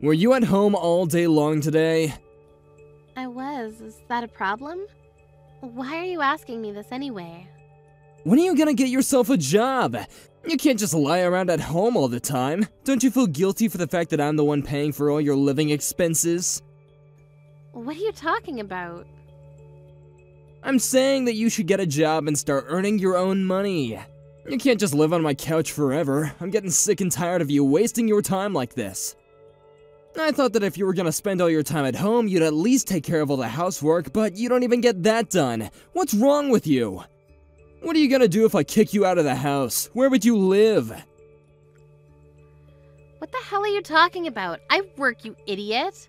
Were you at home all day long today? I was. Is that a problem? Why are you asking me this anyway? When are you gonna get yourself a job? You can't just lie around at home all the time. Don't you feel guilty for the fact that I'm the one paying for all your living expenses? What are you talking about? I'm saying that you should get a job and start earning your own money. You can't just live on my couch forever. I'm getting sick and tired of you wasting your time like this. I thought that if you were gonna spend all your time at home, you'd at least take care of all the housework, but you don't even get that done. What's wrong with you? What are you gonna do if I kick you out of the house? Where would you live? What the hell are you talking about? I work, you idiot.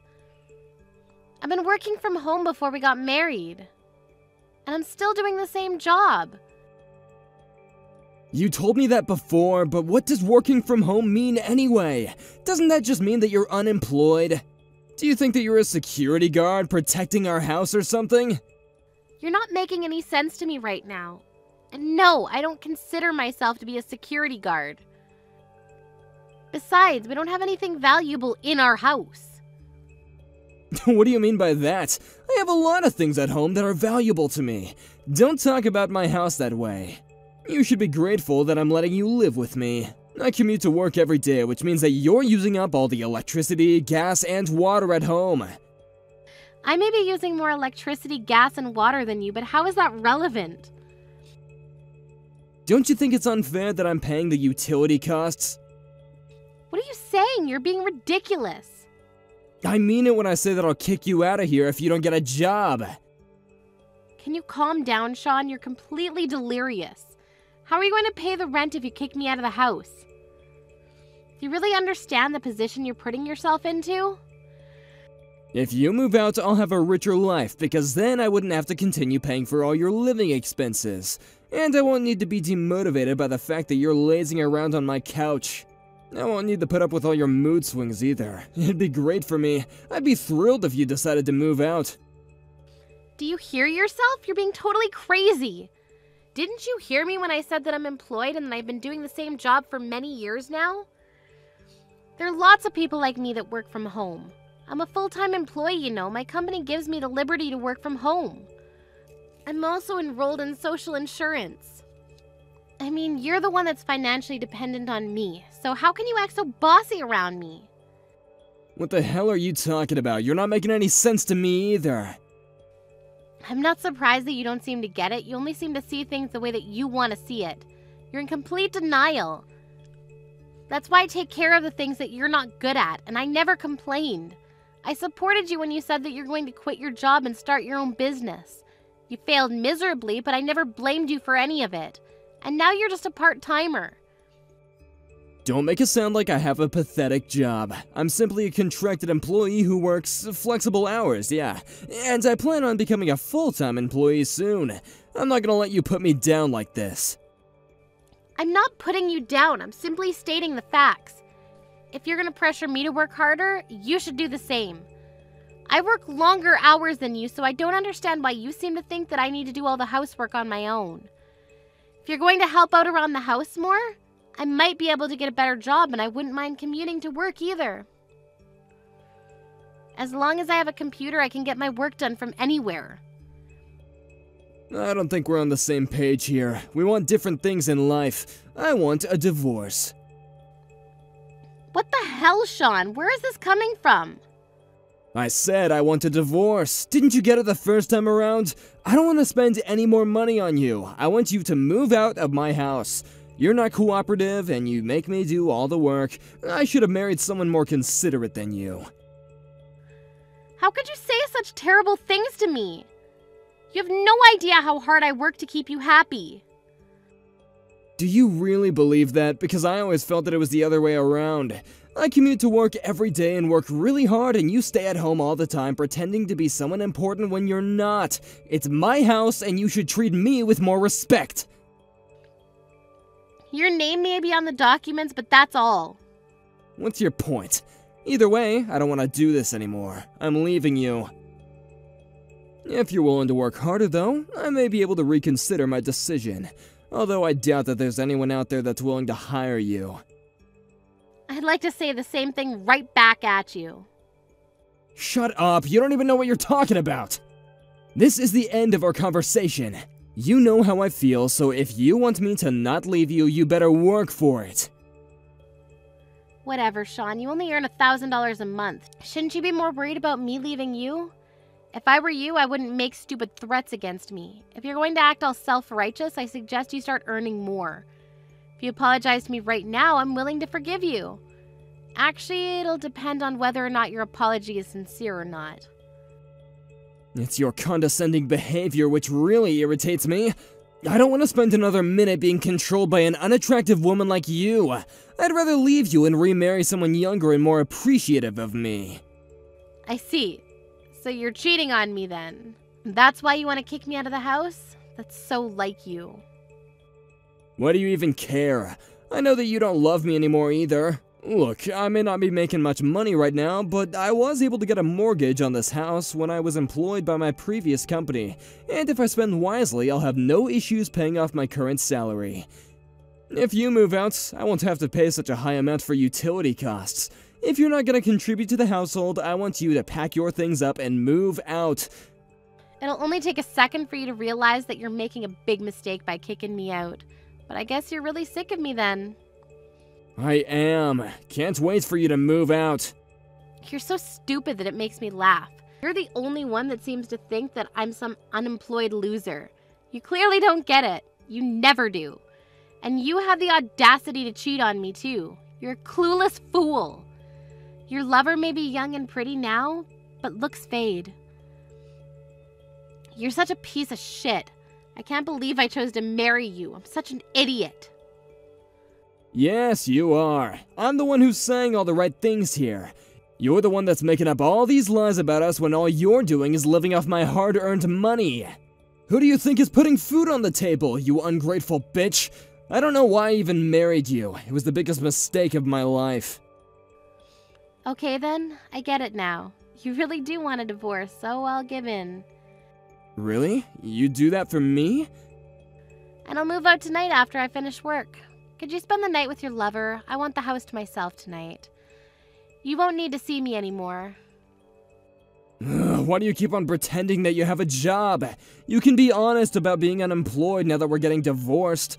I've been working from home before we got married. And I'm still doing the same job. You told me that before, but what does working from home mean anyway? Doesn't that just mean that you're unemployed? Do you think that you're a security guard protecting our house or something? You're not making any sense to me right now. And no, I don't consider myself to be a security guard. Besides, we don't have anything valuable in our house. What do you mean by that? I have a lot of things at home that are valuable to me. Don't talk about my house that way. You should be grateful that I'm letting you live with me. I commute to work every day, which means that you're using up all the electricity, gas, and water at home. I may be using more electricity, gas, and water than you, but how is that relevant? Don't you think it's unfair that I'm paying the utility costs? What are you saying? You're being ridiculous. I mean it when I say that I'll kick you out of here if you don't get a job. Can you calm down, Sean? You're completely delirious. How are you going to pay the rent if you kick me out of the house? Do you really understand the position you're putting yourself into? If you move out, I'll have a richer life, because then I wouldn't have to continue paying for all your living expenses. And I won't need to be demotivated by the fact that you're lazing around on my couch. I won't need to put up with all your mood swings either. It'd be great for me. I'd be thrilled if you decided to move out. Do you hear yourself? You're being totally crazy. Didn't you hear me when I said that I'm employed and that I've been doing the same job for many years now? There are lots of people like me that work from home. I'm a full-time employee, you know. My company gives me the liberty to work from home. I'm also enrolled in social insurance. I mean, you're the one that's financially dependent on me, so how can you act so bossy around me? What the hell are you talking about? You're not making any sense to me either. I'm not surprised that you don't seem to get it. You only seem to see things the way that you want to see it. You're in complete denial. That's why I take care of the things that you're not good at, and I never complained. I supported you when you said that you're going to quit your job and start your own business. You failed miserably, but I never blamed you for any of it. And now you're just a part-timer. Don't make it sound like I have a pathetic job. I'm simply a contracted employee who works flexible hours, yeah. And I plan on becoming a full-time employee soon. I'm not gonna let you put me down like this. I'm not putting you down. I'm simply stating the facts. If you're gonna pressure me to work harder, you should do the same. I work longer hours than you, so I don't understand why you seem to think that I need to do all the housework on my own. If you're going to help out around the house more, I might be able to get a better job, and I wouldn't mind commuting to work either. As long as I have a computer, I can get my work done from anywhere. I don't think we're on the same page here. We want different things in life. I want a divorce. What the hell, Sean? Where is this coming from? I said I want a divorce. Didn't you get it the first time around? I don't want to spend any more money on you. I want you to move out of my house. You're not cooperative, and you make me do all the work. I should have married someone more considerate than you. How could you say such terrible things to me? You have no idea how hard I work to keep you happy. Do you really believe that? Because I always felt that it was the other way around. I commute to work every day and work really hard, and you stay at home all the time pretending to be someone important when you're not. It's my house, and you should treat me with more respect. Your name may be on the documents, but that's all. What's your point? Either way, I don't want to do this anymore. I'm leaving you. If you're willing to work harder, though, I may be able to reconsider my decision. Although I doubt that there's anyone out there that's willing to hire you. I'd like to say the same thing right back at you. Shut up, you don't even know what you're talking about! This is the end of our conversation. You know how I feel, so if you want me to not leave you, you better work for it. Whatever, Sean, you only earn $1,000 a month. Shouldn't you be more worried about me leaving you? If I were you, I wouldn't make stupid threats against me. If you're going to act all self-righteous, I suggest you start earning more. If you apologize to me right now, I'm willing to forgive you. Actually, it'll depend on whether or not your apology is sincere or not. It's your condescending behavior which really irritates me. I don't want to spend another minute being controlled by an unattractive woman like you. I'd rather leave you and remarry someone younger and more appreciative of me. I see. So you're cheating on me then. That's why you want to kick me out of the house? That's so like you. Why do you even care? I know that you don't love me anymore either. Look, I may not be making much money right now, but I was able to get a mortgage on this house when I was employed by my previous company, and if I spend wisely, I'll have no issues paying off my current salary. If you move out, I won't have to pay such a high amount for utility costs. If you're not going to contribute to the household, I want you to pack your things up and move out. It'll only take a second for you to realize that you're making a big mistake by kicking me out. But I guess you're really sick of me then. I am. Can't wait for you to move out. You're so stupid that it makes me laugh. You're the only one that seems to think that I'm some unemployed loser. You clearly don't get it. You never do. And you have the audacity to cheat on me too. You're a clueless fool. Your lover may be young and pretty now, but looks fade. You're such a piece of shit. I can't believe I chose to marry you. I'm such an idiot. Yes, you are. I'm the one who's saying all the right things here. You're the one that's making up all these lies about us when all you're doing is living off my hard-earned money. Who do you think is putting food on the table, you ungrateful bitch? I don't know why I even married you. It was the biggest mistake of my life. Okay then, I get it now. You really do want a divorce, so I'll give in. Really? You do that for me? And I'll move out tonight after I finish work. Could you spend the night with your lover? I want the house to myself tonight. You won't need to see me anymore. Why do you keep on pretending that you have a job? You can be honest about being unemployed now that we're getting divorced.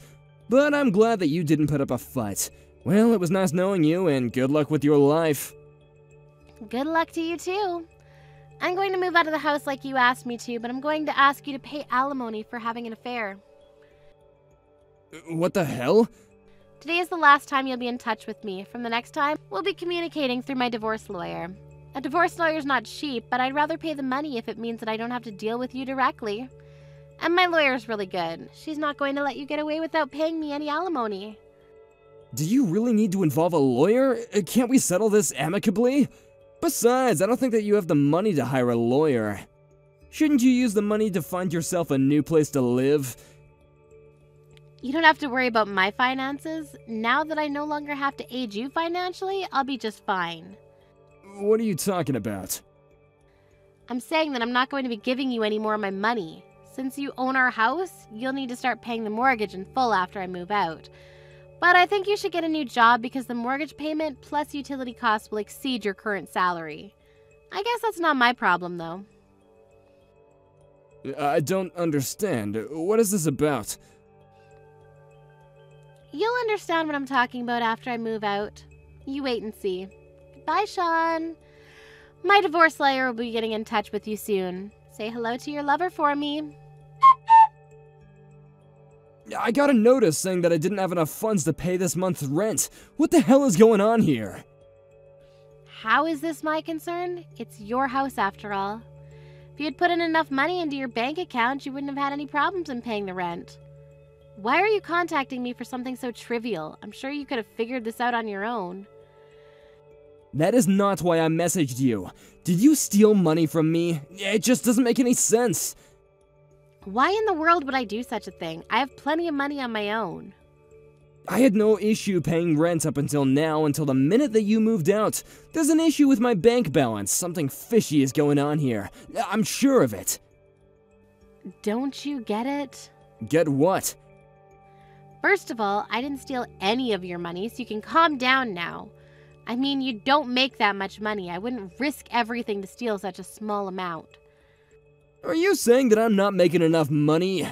But I'm glad that you didn't put up a fight. Well, it was nice knowing you, and good luck with your life. Good luck to you too. I'm going to move out of the house like you asked me to, but I'm going to ask you to pay alimony for having an affair. What the hell? Today is the last time you'll be in touch with me. From the next time, we'll be communicating through my divorce lawyer. A divorce lawyer's not cheap, but I'd rather pay the money if it means that I don't have to deal with you directly. And my lawyer's really good. She's not going to let you get away without paying me any alimony. Do you really need to involve a lawyer? Can't we settle this amicably? Besides, I don't think that you have the money to hire a lawyer. Shouldn't you use the money to find yourself a new place to live? You don't have to worry about my finances. Now that I no longer have to aid you financially, I'll be just fine. What are you talking about? I'm saying that I'm not going to be giving you any more of my money. Since you own our house, you'll need to start paying the mortgage in full after I move out. But I think you should get a new job because the mortgage payment plus utility costs will exceed your current salary. I guess that's not my problem, though. I don't understand. What is this about? You'll understand what I'm talking about after I move out. You wait and see. Goodbye, Sean. My divorce lawyer will be getting in touch with you soon. Say hello to your lover for me. I got a notice saying that I didn't have enough funds to pay this month's rent. What the hell is going on here? How is this my concern? It's your house after all. If you had put in enough money into your bank account, you wouldn't have had any problems in paying the rent. Why are you contacting me for something so trivial? I'm sure you could have figured this out on your own. That is not why I messaged you. Did you steal money from me? It just doesn't make any sense. Why in the world would I do such a thing? I have plenty of money on my own. I had no issue paying rent up until now, until the minute that you moved out. There's an issue with my bank balance. Something fishy is going on here. I'm sure of it. Don't you get it? Get what? First of all, I didn't steal any of your money, so you can calm down now. I mean, you don't make that much money. I wouldn't risk everything to steal such a small amount. Are you saying that I'm not making enough money?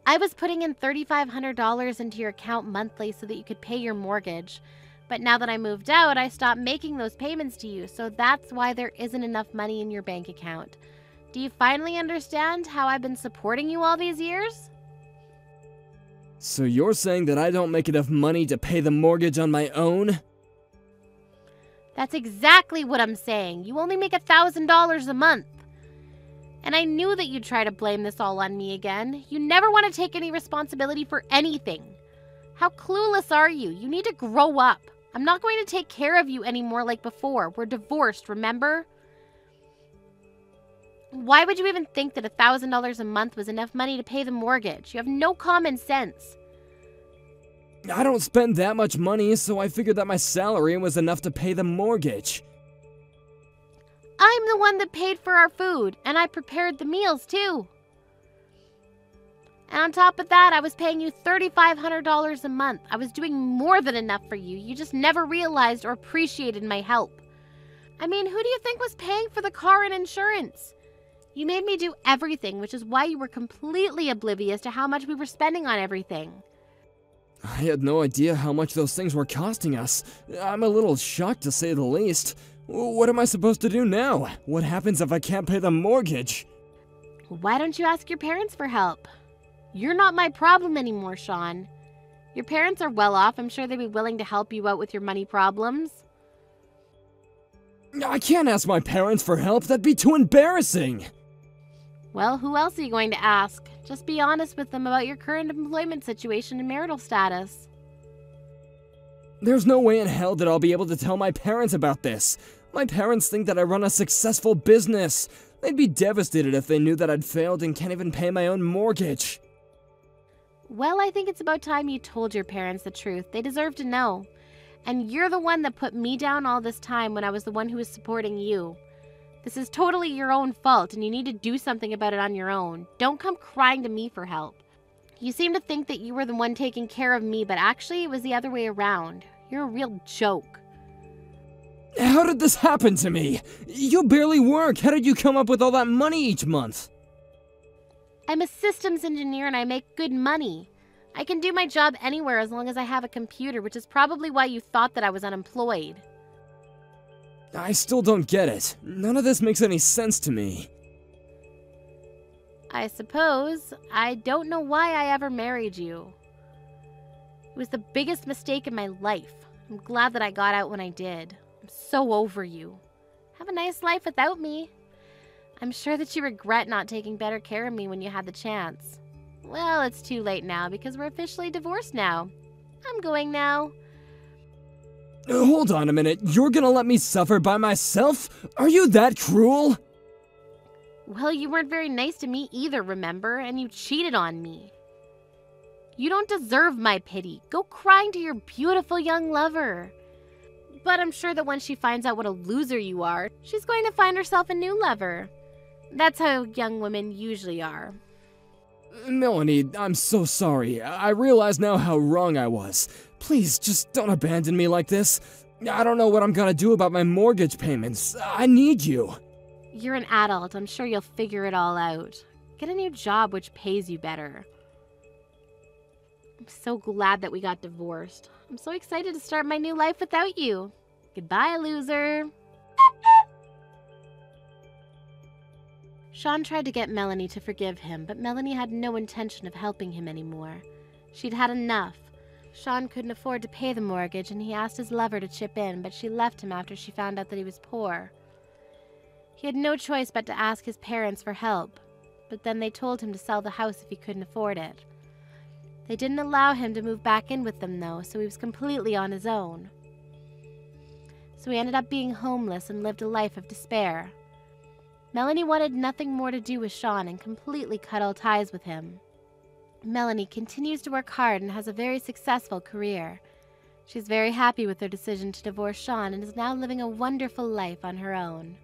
I was putting in $3,500 into your account monthly so that you could pay your mortgage. But now that I moved out, I stopped making those payments to you, so that's why there isn't enough money in your bank account. Do you finally understand how I've been supporting you all these years? So you're saying that I don't make enough money to pay the mortgage on my own? That's exactly what I'm saying. You only make $1,000 a month. And I knew that you'd try to blame this all on me again. You never want to take any responsibility for anything. How clueless are you? You need to grow up. I'm not going to take care of you anymore like before. We're divorced, remember? Why would you even think that $1,000 a month was enough money to pay the mortgage? You have no common sense. I don't spend that much money, so I figured that my salary was enough to pay the mortgage. I'm the one that paid for our food, and I prepared the meals too. And on top of that, I was paying you $3,500 a month. I was doing more than enough for you. You just never realized or appreciated my help. I mean, who do you think was paying for the car and insurance? You made me do everything, which is why you were completely oblivious to how much we were spending on everything. I had no idea how much those things were costing us. I'm a little shocked to say the least. What am I supposed to do now? What happens if I can't pay the mortgage? Why don't you ask your parents for help? You're not my problem anymore, Sean. Your parents are well off. I'm sure they'd be willing to help you out with your money problems. I can't ask my parents for help. That'd be too embarrassing. Well, who else are you going to ask? Just be honest with them about your current employment situation and marital status. There's no way in hell that I'll be able to tell my parents about this. My parents think that I run a successful business. They'd be devastated if they knew that I'd failed and can't even pay my own mortgage. Well, I think it's about time you told your parents the truth. They deserve to know. And you're the one that put me down all this time when I was the one who was supporting you. This is totally your own fault, and you need to do something about it on your own. Don't come crying to me for help. You seem to think that you were the one taking care of me, but actually it was the other way around. You're a real joke. How did this happen to me? You barely work. How did you come up with all that money each month? I'm a systems engineer and I make good money. I can do my job anywhere as long as I have a computer, which is probably why you thought that I was unemployed. I still don't get it. None of this makes any sense to me. I suppose. I don't know why I ever married you. It was the biggest mistake in my life. I'm glad that I got out when I did. I'm so over you. Have a nice life without me. I'm sure that you regret not taking better care of me when you had the chance. Well, it's too late now because we're officially divorced now. I'm going now. Hold on a minute. You're gonna let me suffer by myself? Are you that cruel? Well, you weren't very nice to me either, remember? And you cheated on me. You don't deserve my pity. Go crying to your beautiful young lover. But I'm sure that when she finds out what a loser you are, she's going to find herself a new lover. That's how young women usually are. Melanie, I'm so sorry. I realize now how wrong I was. Please, just don't abandon me like this. I don't know what I'm gonna do about my mortgage payments. I need you. You're an adult. I'm sure you'll figure it all out. Get a new job which pays you better. I'm so glad that we got divorced. I'm so excited to start my new life without you. Goodbye, loser. Sean tried to get Melanie to forgive him, but Melanie had no intention of helping him anymore. She'd had enough. Sean couldn't afford to pay the mortgage, and he asked his lover to chip in, but she left him after she found out that he was poor. He had no choice but to ask his parents for help, but then they told him to sell the house if he couldn't afford it. They didn't allow him to move back in with them, though, so he was completely on his own. So he ended up being homeless and lived a life of despair. Melanie wanted nothing more to do with Sean and completely cut all ties with him. Melanie continues to work hard and has a very successful career. She's very happy with her decision to divorce Sean and is now living a wonderful life on her own.